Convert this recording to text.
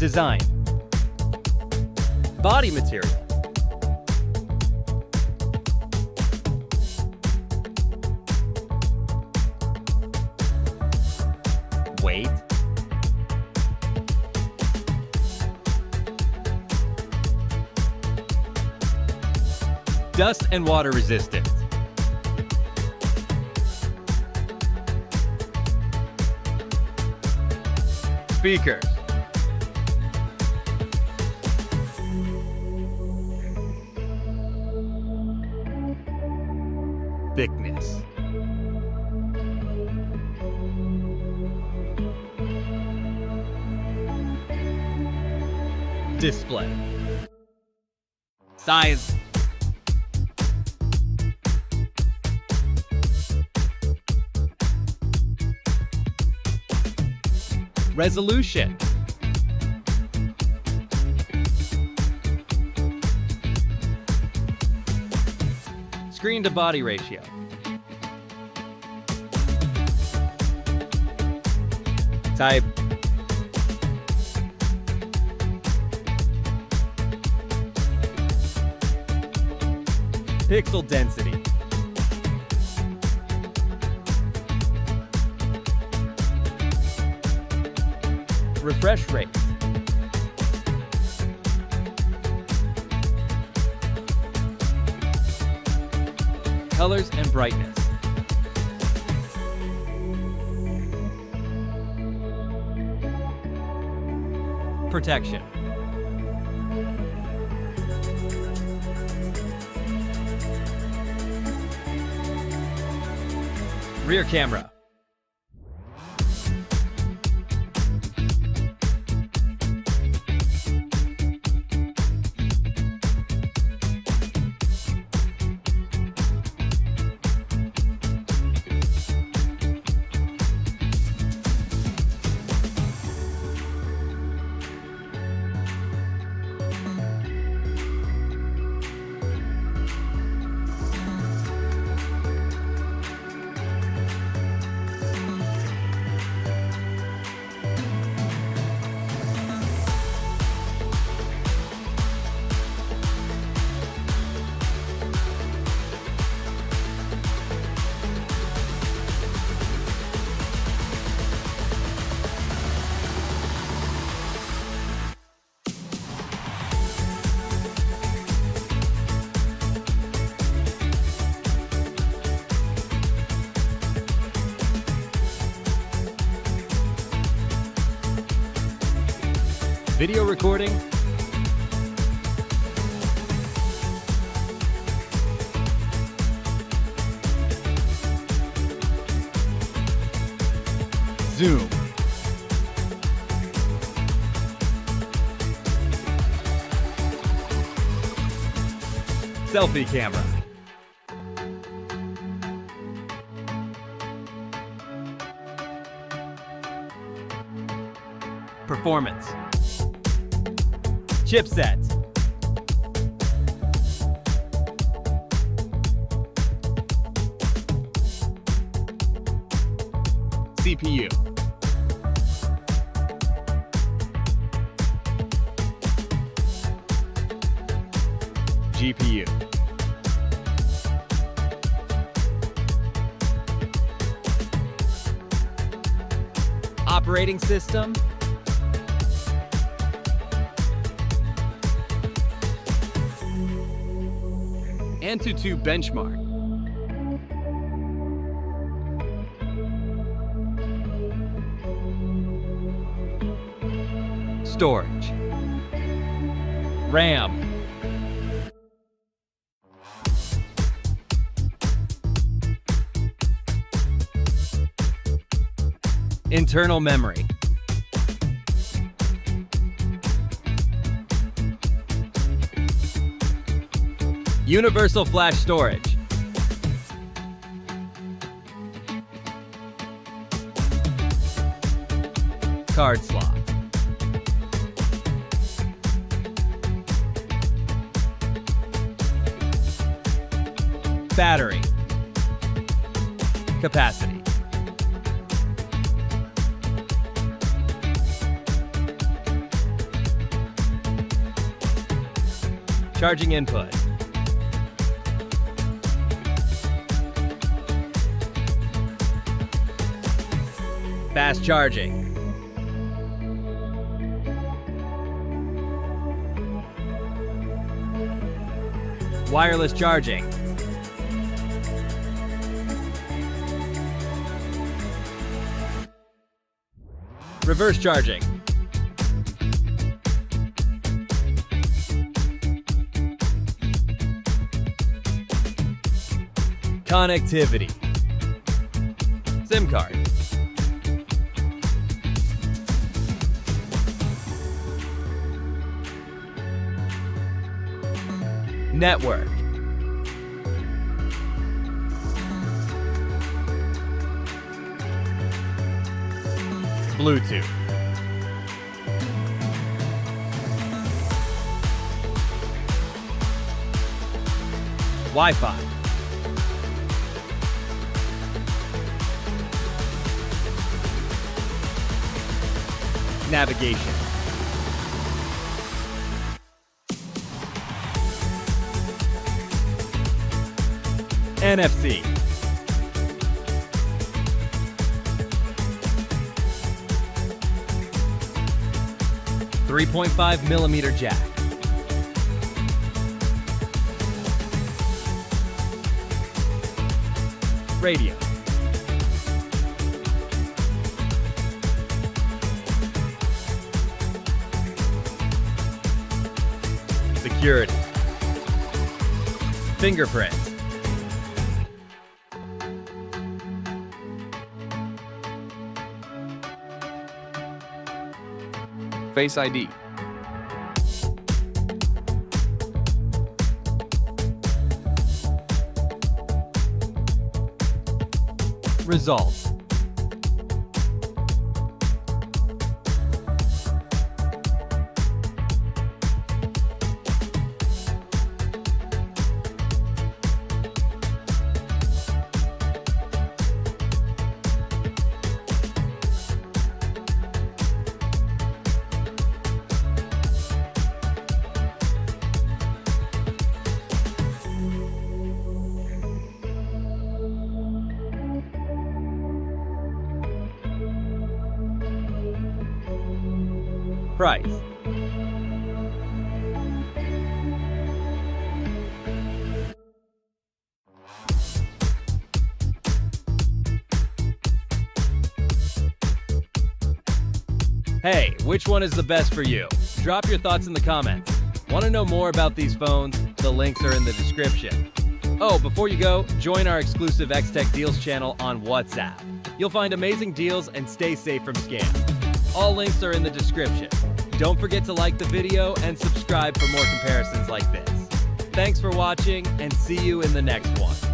Design. Body material. Weight. Dust and water resistant. Speakers. Thickness. Display. Size. Resolution. Screen to body ratio. Type. Pixel density. Refresh rate. Colors and brightness. Protection. Rear camera. Video recording. Zoom. Selfie camera. Performance. Chipset. CPU. GPU. Operating system. Antutu benchmark. Storage. RAM. Internal memory. Universal flash storage. Card slot. Battery. Capacity. Charging input. Fast charging. Wireless charging. Reverse charging. Connectivity. SIM card. Network. Bluetooth. Wi-Fi. Navigation. NFC. .5mm jack. Radio. Security. Fingerprints. Face ID. Results. Price. Hey, which one is the best for you? Drop your thoughts in the comments. Want to know more about these phones? The links are in the description. Oh, before you go, join our exclusive X-Tech Deals channel on WhatsApp. You'll find amazing deals and stay safe from scams. All links are in the description. Don't forget to like the video and subscribe for more comparisons like this. Thanks for watching, and see you in the next one.